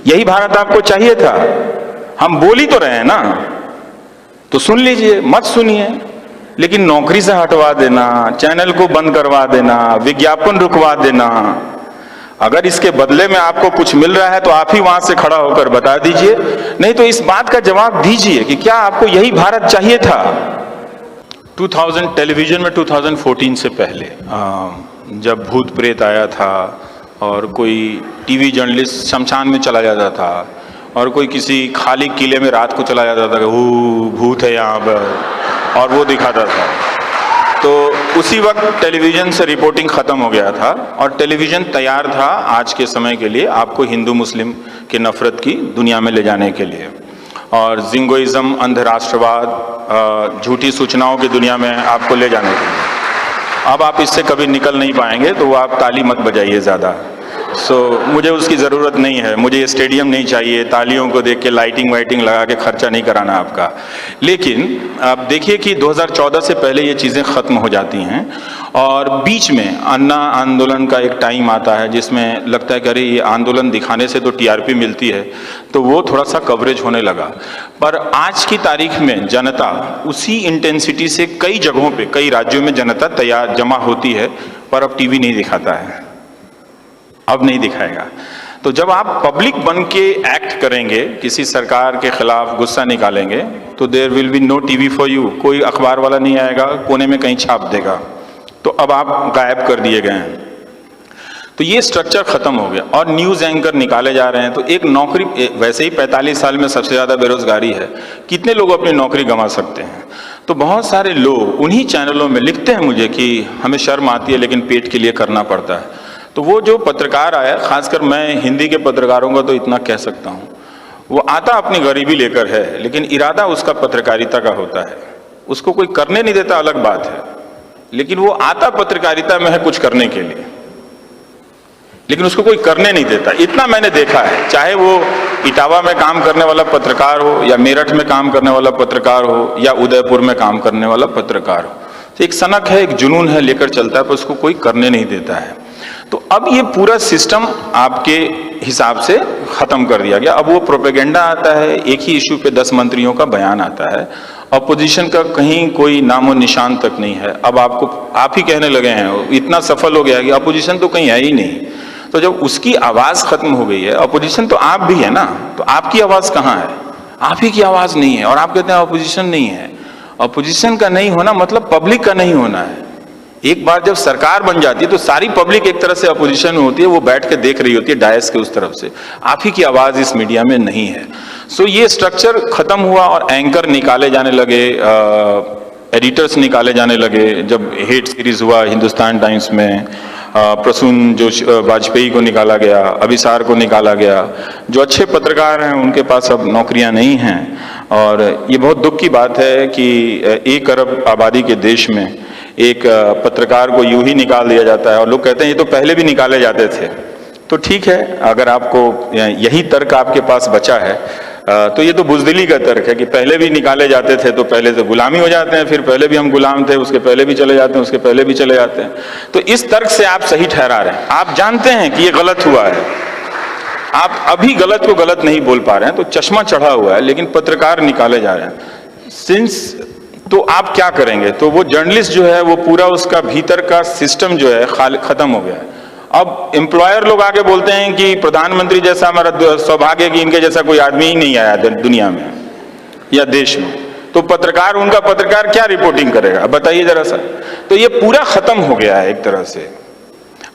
यही भारत आपको चाहिए था? हम बोल ही तो रहे हैं ना, तो सुन लीजिए, मत सुनिए। लेकिन नौकरी से हटवा देना, चैनल को बंद करवा देना, विज्ञापन रुकवा देना, अगर इसके बदले में आपको कुछ मिल रहा है तो आप ही वहां से खड़ा होकर बता दीजिए, नहीं तो इस बात का जवाब दीजिए कि क्या आपको यही भारत चाहिए था? 2000 टेलीविजन में 2014 से पहले जब भूत प्रेत आया था और कोई टीवी जर्नलिस्ट शमशान में चला जाता था और कोई किसी खाली किले में रात को चला जाता था कि भूत है यहाँ पर, और वो दिखाता था, तो उसी वक्त टेलीविजन से रिपोर्टिंग खत्म हो गया था और टेलीविजन तैयार था आज के समय के लिए आपको हिंदू मुस्लिम की नफरत की दुनिया में ले जाने के लिए, और जिंगोइज्म, अंधराष्ट्रवाद, झूठी सूचनाओं की दुनिया में आपको ले जाने के लिए। अब आप इससे कभी निकल नहीं पाएंगे, तो आप ताली मत बजाइए ज़्यादा। मुझे उसकी ज़रूरत नहीं है, मुझे ये स्टेडियम नहीं चाहिए, तालियों को देख के लाइटिंग वाइटिंग लगा के खर्चा नहीं कराना आपका। लेकिन आप देखिए कि 2014 से पहले ये चीज़ें ख़त्म हो जाती हैं और बीच में अन्ना आंदोलन का एक टाइम आता है जिसमें लगता है कि अरे ये आंदोलन दिखाने से तो टीआरपी मिलती है, तो वो थोड़ा सा कवरेज होने लगा। पर आज की तारीख में जनता उसी इंटेंसिटी से कई जगहों पे, कई राज्यों में जनता तैयार जमा होती है, पर अब टीवी नहीं दिखाता है, अब नहीं दिखाएगा। तो जब आप पब्लिक बन के एक्ट करेंगे, किसी सरकार के खिलाफ गुस्सा निकालेंगे, तो there will be no TV for you. कोई अखबार वाला नहीं आएगा, कोने में कहीं छाप देगा, तो अब आप गायब कर दिए गए हैं। तो ये स्ट्रक्चर खत्म हो गया और न्यूज़ एंकर निकाले जा रहे हैं। तो एक नौकरी, वैसे ही 45 साल में सबसे ज़्यादा बेरोजगारी है, कितने लोग अपनी नौकरी गंवा सकते हैं? तो बहुत सारे लोग उन्हीं चैनलों में लिखते हैं मुझे कि हमें शर्म आती है लेकिन पेट के लिए करना पड़ता है। तो वो जो पत्रकार आया, खासकर मैं हिंदी के पत्रकारों का तो इतना कह सकता हूँ, वो आता अपनी गरीबी लेकर है, लेकिन इरादा उसका पत्रकारिता का होता है। उसको कोई करने नहीं देता, अलग बात है, लेकिन वो आता पत्रकारिता में है कुछ करने के लिए, लेकिन उसको कोई करने नहीं देता। इतना मैंने देखा है, चाहे वो इटावा में काम करने वाला पत्रकार हो या मेरठ में काम करने वाला पत्रकार हो या उदयपुर में काम करने वाला पत्रकार हो। तो एक सनक है, एक जुनून है, लेकर चलता है, पर उसको कोई करने नहीं देता है। तो अब ये पूरा सिस्टम आपके हिसाब से खत्म कर दिया गया। अब वो प्रोपेगेंडा आता है, एक ही इशू पे 10 मंत्रियों का बयान आता है, अपोजिशन का कहीं कोई नामो निशान तक नहीं है। अब आप ही कहने लगे हैं, इतना सफल हो गया कि अपोजिशन तो कहीं है ही नहीं। तो जब उसकी आवाज खत्म हो गई है, अपोजिशन तो आप भी है ना, तो आपकी आवाज कहाँ है? आप ही की आवाज नहीं है, और आप कहते हैं अपोजिशन नहीं है। अपोजिशन का नहीं होना मतलब पब्लिक का नहीं होना है। एक बार जब सरकार बन जाती है तो सारी पब्लिक एक तरह से अपोजिशन में होती है, वो बैठ के देख रही होती है डायस के उस तरफ से। आप ही की आवाज इस मीडिया में नहीं है। ये स्ट्रक्चर खत्म हुआ और एंकर निकाले जाने लगे, एडिटर्स निकाले जाने लगे। जब हेट सीरीज हुआ हिंदुस्तान टाइम्स में, प्रसून जो वाजपेयी को निकाला गया, अभिसार को निकाला गया। जो अच्छे पत्रकार हैं उनके पास अब नौकरियां नहीं हैं, और ये बहुत दुख की बात है कि 1 अरब आबादी के देश में एक पत्रकार को यूं ही निकाल दिया जाता है। और लोग कहते हैं ये तो पहले भी निकाले जाते थे। तो ठीक है, अगर आपको यही तर्क आपके पास बचा है तो ये तो बुजदिली का तर्क है कि पहले भी निकाले जाते थे, तो पहले तो गुलामी हो जाते हैं, फिर पहले भी हम गुलाम थे, उसके पहले भी चले जाते हैं, उसके पहले भी चले जाते हैं। तो इस तर्क से आप सही ठहरा रहे हैं। आप जानते हैं कि ये गलत हुआ है, आप अभी गलत को गलत नहीं बोल पा रहे हैं, तो चश्मा चढ़ा हुआ है, लेकिन पत्रकार निकाले जा रहे हैं। तो आप क्या करेंगे? तो वो जर्नलिस्ट जो है वो पूरा उसका भीतर का सिस्टम जो है खत्म हो गया है। अब एम्प्लॉयर लोग आगे बोलते हैं कि प्रधानमंत्री जैसा हमारा सौभाग्य कि इनके जैसा कोई आदमी ही नहीं आया दुनिया में या देश में। तो पत्रकार, उनका पत्रकार क्या रिपोर्टिंग करेगा, बताइए जरा सा। तो ये पूरा खत्म हो गया है एक तरह से।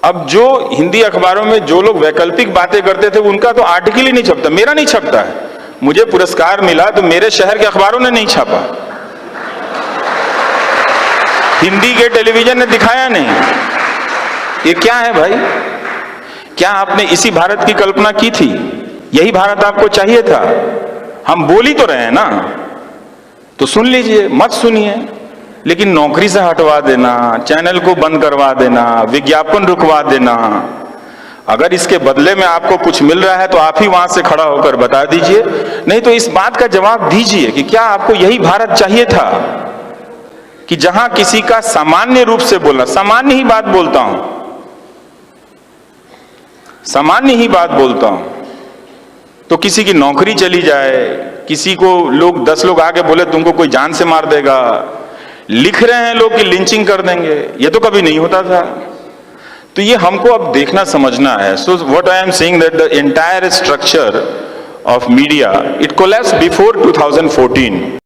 अब जो हिंदी अखबारों में जो लोग वैकल्पिक बातें करते थे उनका तो आर्टिकल ही नहीं छपता। मेरा नहीं छपता है, मुझे पुरस्कार मिला तो मेरे शहर के अखबारों ने नहीं छापा, हिंदी के टेलीविजन ने दिखाया नहीं। ये क्या है भाई? क्या आपने इसी भारत की कल्पना की थी? यही भारत आपको चाहिए था? हम बोल ही तो रहे हैं ना, तो सुन लीजिए, मत सुनिए। लेकिन नौकरी से हटवा देना, चैनल को बंद करवा देना, विज्ञापन रुकवा देना, अगर इसके बदले में आपको कुछ मिल रहा है तो आप ही वहां से खड़ा होकर बता दीजिए, नहीं तो इस बात का जवाब दीजिए कि क्या आपको यही भारत चाहिए था कि जहां किसी का सामान्य रूप से बोलना, सामान्य ही बात बोलता हूं, सामान्य ही बात बोलता हूं, तो किसी की नौकरी चली जाए, किसी को लोग 10 लोग आके बोले तुमको कोई जान से मार देगा, लिख रहे हैं लोग कि लिंचिंग कर देंगे, ये तो कभी नहीं होता था। तो ये हमको अब देखना समझना है। So what I am saying that the entire structure of media it collapsed before 2014।